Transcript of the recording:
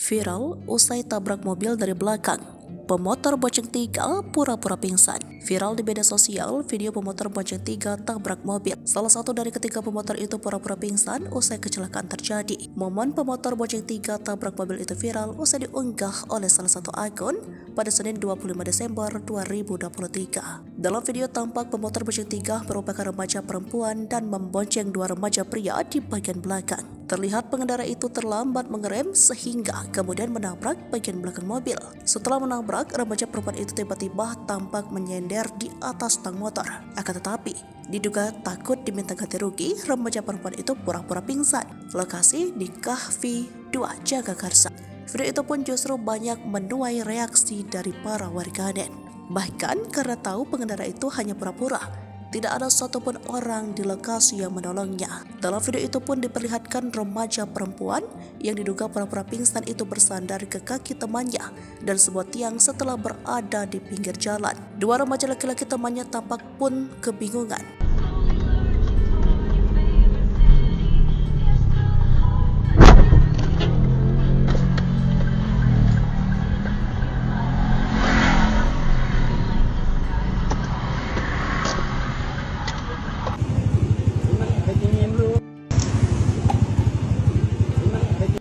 Viral usai tabrak mobil dari belakang. Pemotor bonceng 3 pura-pura pingsan. Viral di media sosial, video pemotor bonceng 3 tabrak mobil. Salah satu dari ketiga pemotor itu pura-pura pingsan usai kecelakaan terjadi. Momen pemotor bonceng 3 tabrak mobil itu viral usai diunggah oleh salah satu akun pada Senin 25 Desember 2023. Dalam video tampak pemotor bonceng 3 merupakan remaja perempuan dan membonceng 2 remaja pria di bagian belakang. Terlihat pengendara itu terlambat mengerem sehingga kemudian menabrak bagian belakang mobil. Setelah menabrak, remaja perempuan itu tiba-tiba tampak menyender di atas tang motor. Akan tetapi, diduga takut diminta ganti rugi, remaja perempuan itu pura-pura pingsan. Lokasi di Kahfi 2 Jagakarsa. Video itu pun justru banyak menuai reaksi dari para warganet. Bahkan karena tahu pengendara itu hanya pura-pura, tidak ada satupun orang di lokasi yang menolongnya. Dalam video itu pun diperlihatkan remaja perempuan yang diduga pura-pura pingsan itu bersandar ke kaki temannya dan sebuah tiang setelah berada di pinggir jalan. 2 remaja laki-laki temannya tampak pun kebingungan